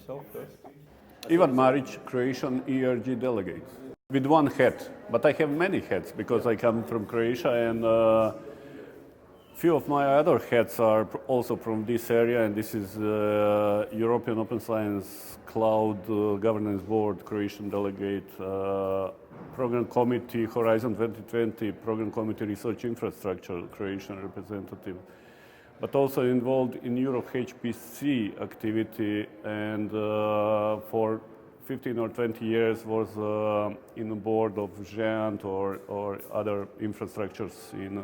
yourself first. Ivan Maric, Croatian ERG delegate. With one hat, but I have many hats because I come from Croatia, and few of my other hats are also from this area, and this is European Open Science Cloud Governance Board, Croatian delegate, Program Committee Horizon 2020, Program Committee Research Infrastructure, Croatian representative, but also involved in EuroHPC activity, and for 15 or 20 years was in the board of GEANT or other infrastructures in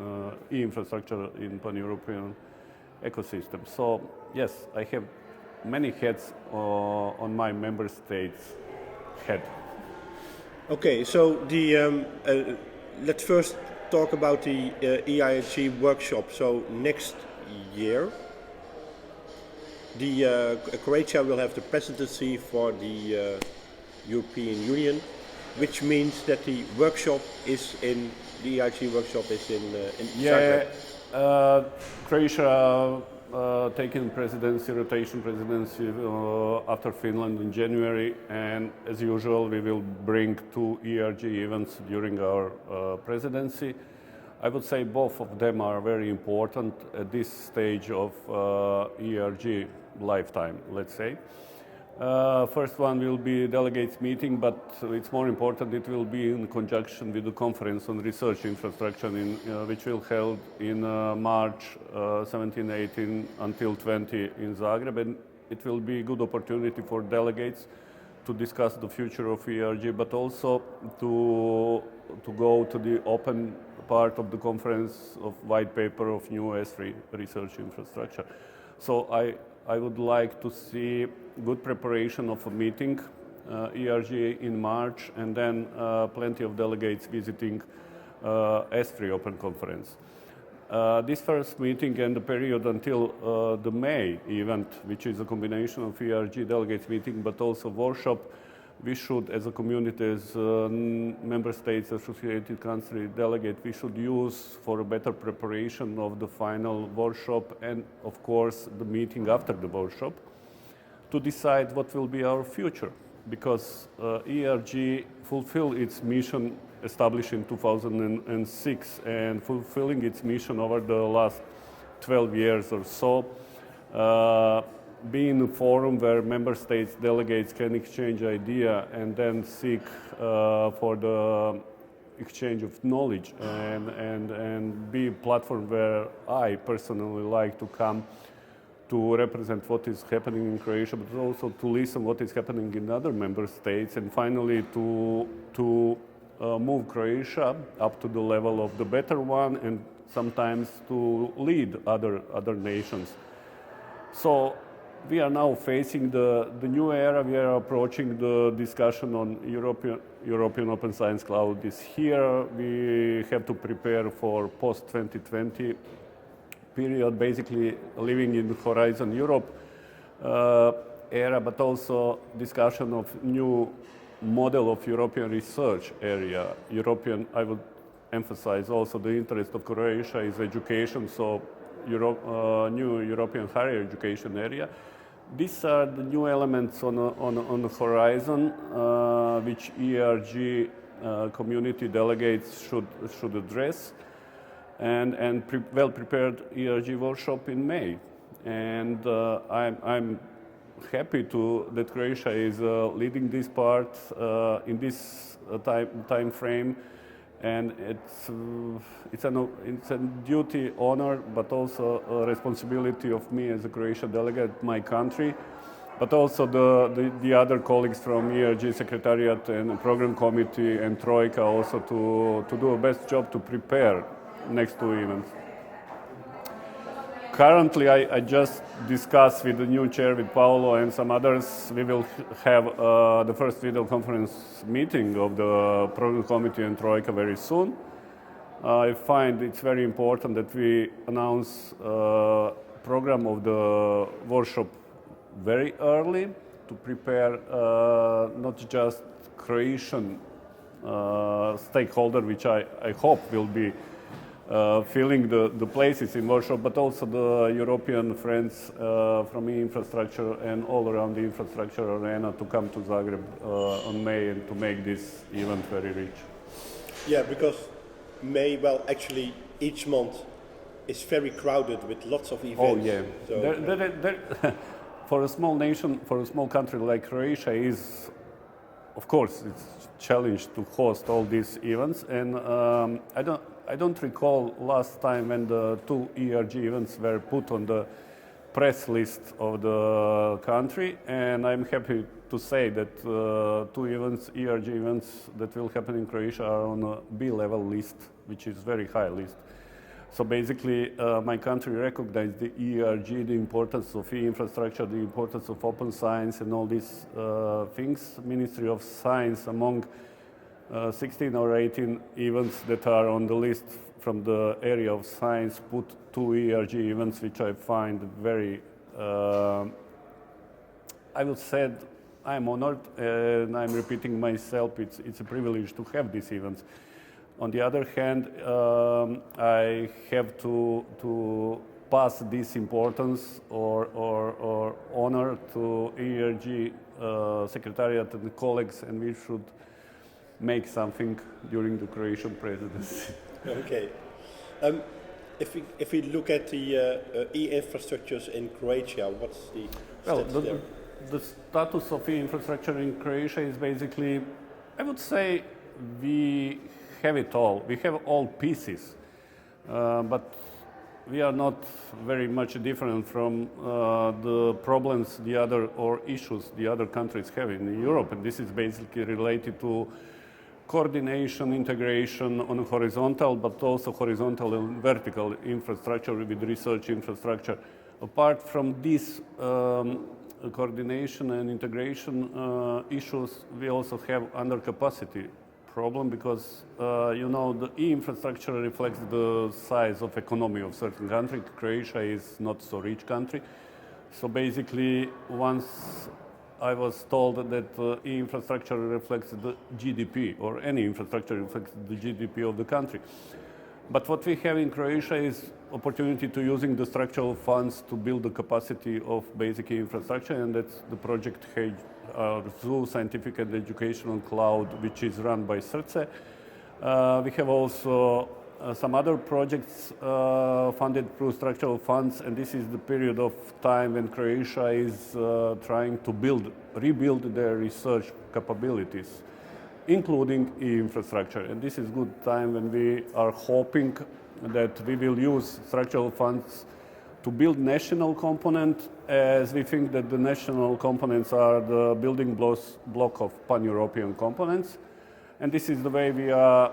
e-infrastructure in pan-European ecosystem. So yes, I have many hats on my member states' head. Okay, so let's first talk about the e-IRG workshop. So next year, Croatia will have the presidency for the European Union, which means that the workshop is in the EIG workshop is in Zagreb. Croatia taking presidency, rotation presidency after Finland in January, and as usual we will bring two ERG events during our presidency. I would say both of them are very important at this stage of ERG lifetime, let's say. First one will be delegates meeting, but it's more important it will be in conjunction with the conference on research infrastructure which will held in March 17, 18 until 20 in Zagreb, and it will be a good opportunity for delegates to discuss the future of ERG, but also to go to the open part of the conference of white paper of new S3 research infrastructure. So I would like to see good preparation of a meeting, ERG in March, and then plenty of delegates visiting S3 Open Conference. This first meeting and the period until the May event, which is a combination of ERG delegates meeting but also workshop, we should, as a community, as member states, associated country delegate, we should use for a better preparation of the final workshop and, of course, the meeting after the workshop to decide what will be our future. Because ERG fulfilled its mission established in 2006 and fulfilling its mission over the last 12 years or so, being a forum where member states delegates can exchange idea and then seek for the exchange of knowledge and be a platform where I personally like to come to represent what is happening in Croatia, but also to listen what is happening in other member states, and finally to move Croatia up to the level of the better one, and sometimes to lead other nations. So we are now facing the new era. We are approaching the discussion on European Open Science Cloud is here. We have to prepare for post-2020 period, basically living in the Horizon Europe era, but also discussion of new model of European research area. I would emphasize also the interest of Croatia is education, so new European higher education area. These are the new elements on the horizon which ERG community delegates should address, and well-prepared ERG workshop in May. And I'm happy that Croatia is leading this part in this time frame, and it's a duty, honor, but also a responsibility of me as a Croatian delegate, my country, but also the other colleagues from ERG Secretariat and Program Committee and Troika also to do a best job to prepare next two events. Currently, I just discussed with the new chair, with Paolo and some others, we will have the first video conference meeting of the Program Committee and Troika very soon. I find it's very important that we announce program of the workshop very early to prepare not just Croatian stakeholder, which I hope will be filling the places in Warsaw, but also the European friends from e-infrastructure and all around the infrastructure arena to come to Zagreb on May and to make this event very rich. Yeah, because May, well, actually each month is very crowded with lots of events. Oh yeah, So, for a small nation, for a small country like Croatia, is of course it's a challenge to host all these events, and I don't recall last time when the two ERG events were put on the press list of the country, and I'm happy to say that two events, ERG events that will happen in Croatia are on a B-level list, which is very high list. So basically, my country recognized the ERG, the importance of e-infrastructure, the importance of open science and all these things. Ministry of Science, among 16 or 18 events that are on the list from the area of science, put two ERG events, which I find very, I will say, I'm honored, and I'm repeating myself, it's a privilege to have these events. On the other hand, I have to pass this importance or honor to ERG Secretariat and colleagues, and we should make something during the Croatian presidency. okay. If we look at the e-infrastructures in Croatia, what's the status there? The status of e-infrastructure in Croatia is basically, I would say, we have it all. We have all pieces, but we are not very much different from the problems the other or issues the other countries have in Europe, and this is basically related to coordination, integration on a horizontal, but also horizontal and vertical infrastructure with research infrastructure. Apart from this coordination and integration issues, we also have undercapacity problem because, you know, the e-infrastructure reflects the size of economy of certain country. Croatia is not so rich country. So basically, once I was told that e-infrastructure reflects the GDP, or any infrastructure reflects the GDP of the country. But what we have in Croatia is opportunity to using the structural funds to build the capacity of basic infrastructure, and that's the project ZOO Scientific and Educational Cloud, which is run by SRCE. We have also some other projects funded through structural funds, and this is the period of time when Croatia is trying to rebuild their research capabilities, including e-infrastructure. And this is good time when we are hoping that we will use structural funds to build national component, as we think that the national components are the building block of pan-European components. And this is the way we are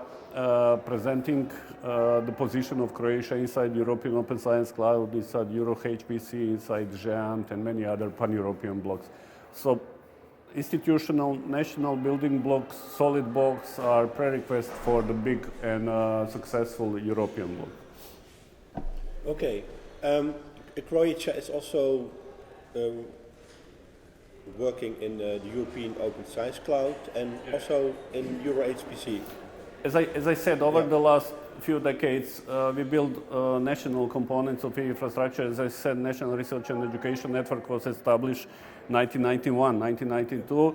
presenting the position of Croatia inside European Open Science Cloud, inside EuroHPC, inside GEANT, and many other pan-European blocks. So institutional national building blocks, solid blocks, are prerequisites for the big and successful European block. Okay. Croatia is also working in the European Open Science Cloud and also in EuroHPC. As I said, over the last few decades, we built national components of infrastructure. As I said, National Research and Education Network was established in 1991, 1992,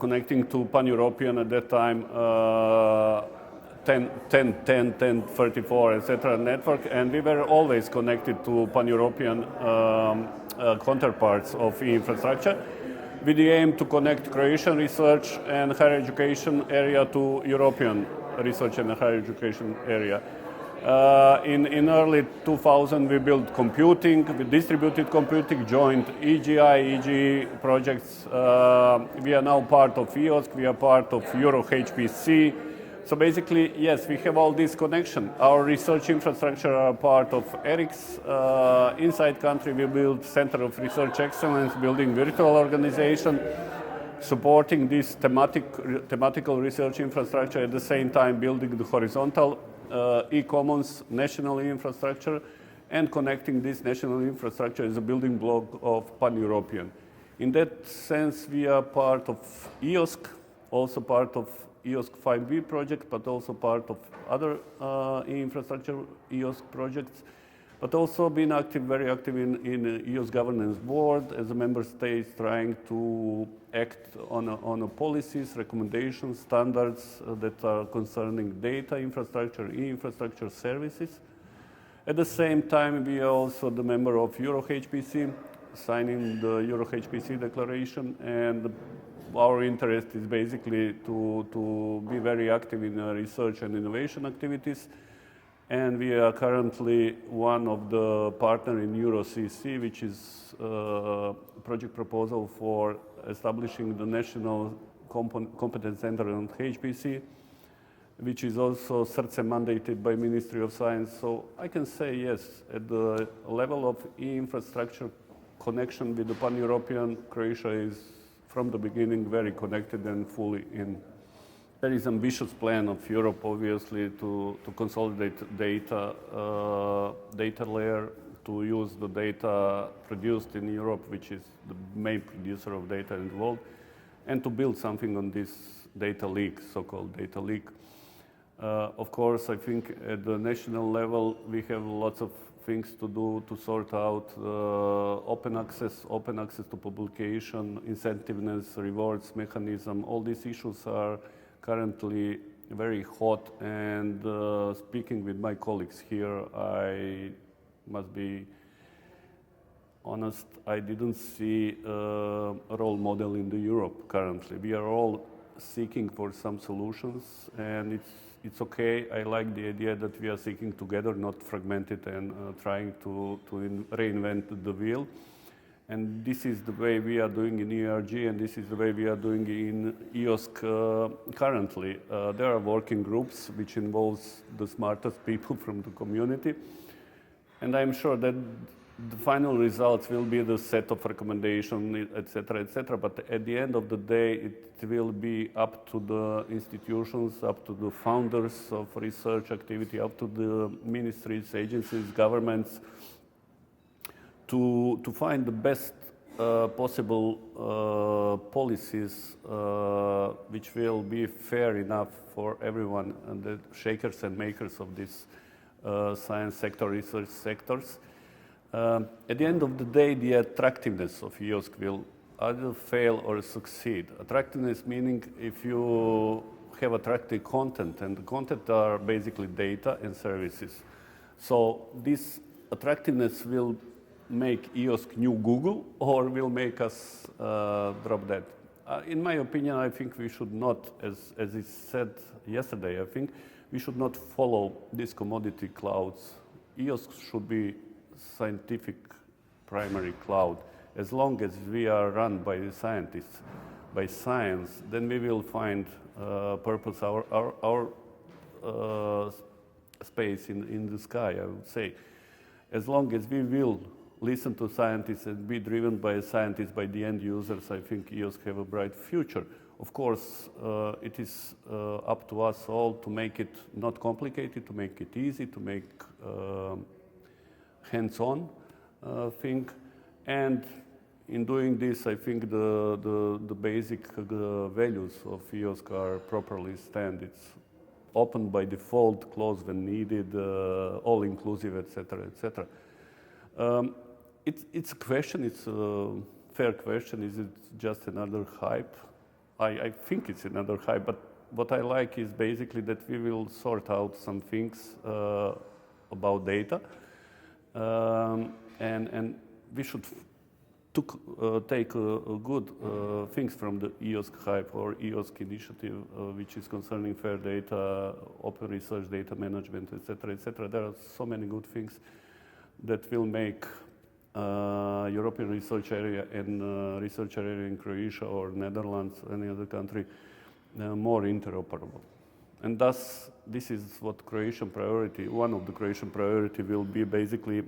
connecting to pan-European at that time 1034, etc. network, and we were always connected to pan-European counterparts of infrastructure, with the aim to connect Croatian research and higher education area to European research and higher education area. In early 2000, we built computing, we distributed computing, joined EGI, EG projects. We are now part of EOSC, we are part of EuroHPC. So basically, yes, we have all this connection. Our research infrastructure are part of ERICS. Inside country, we build Center of Research Excellence, building virtual organization, supporting this thematical research infrastructure, at the same time building the horizontal e-commons national infrastructure, and connecting this national infrastructure as a building block of pan-European. In that sense, we are part of EOSC, also part of EOSC 5B project, but also part of other infrastructure EOSC projects, but also been active, very active in EOSC governance board as a member state, trying to act on policies, recommendations, standards that are concerning data infrastructure, e-infrastructure services. At the same time, we are also the member of EuroHPC, signing the EuroHPC declaration, and our interest is basically to be very active in research and innovation activities. And we are currently one of the partners in EuroCC, which is a project proposal for establishing the National Competence Center on HPC, which is also CERCE mandated by Ministry of Science. So I can say yes, at the level of e-infrastructure connection with the pan-European, Croatia is from the beginning very connected and fully in. There is an ambitious plan of Europe, obviously, to consolidate data layer, to use the data produced in Europe, which is the main producer of data in the world, and to build something on this data leak, so-called data leak. Of course, I think at the national level, we have lots of things to do to sort out open access to publication, incentiveness, rewards mechanism. All these issues are currently very hot, and speaking with my colleagues here, I must be honest, I didn't see a role model in the Europe currently. We are all seeking for some solutions, and it's okay. I like the idea that we are seeking together, not fragmented and trying to reinvent the wheel. And this is the way we are doing in e-IRG, and this is the way we are doing in EOSC currently. There are working groups which involves the smartest people from the community. And I'm sure that the final results will be the set of recommendations, etc. But at the end of the day, it will be up to the institutions, up to the founders of research activity, up to the ministries, agencies, governments, to find the best possible policies which will be fair enough for everyone, and the shakers and makers of this science sector, research sectors. At the end of the day, the attractiveness of EOSC will either fail or succeed. Attractiveness meaning if you have attractive content, and the content are basically data and services. So this attractiveness will make EOSC new Google, or will make us drop dead. In my opinion, I think we should not, as it said yesterday, I think we should not follow these commodity clouds. EOSC should be scientific primary cloud. As long as we are run by the scientists, by science, then we will find purpose, our space in the sky, I would say. As long as we will listen to scientists and be driven by scientists, by the end users, I think EOSC have a bright future. Of course, it is up to us all to make it not complicated, to make it easy, to make hands-on thing. And in doing this, I think the basic values of EOSC are properly stand. It's open by default, closed when needed, all-inclusive, etc. It's a question, it's a fair question. Is it just another hype? I think it's another hype, but what I like is basically that we will sort out some things about data, and we should take good things from the EOSC hype or EOSC initiative, which is concerning fair data, open research, data management, etc. There are so many good things that will make European research area and research area in Croatia or Netherlands, any other country, more interoperable. And thus, this is what Croatian priority, one of the Croatian priority will be basically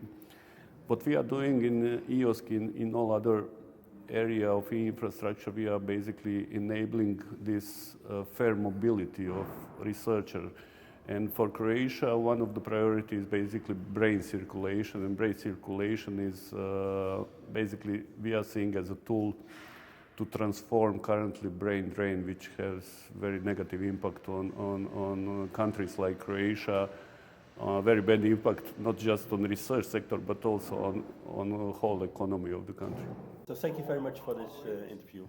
what we are doing in EOSC, in all other area of infrastructure. We are basically enabling this fair mobility of researcher. And for Croatia, one of the priorities is basically brain circulation. And brain circulation is basically, we are seeing as a tool to transform currently brain drain, which has very negative impact on countries like Croatia, very bad impact not just on the research sector but also on the whole economy of the country. So thank you very much for this interview.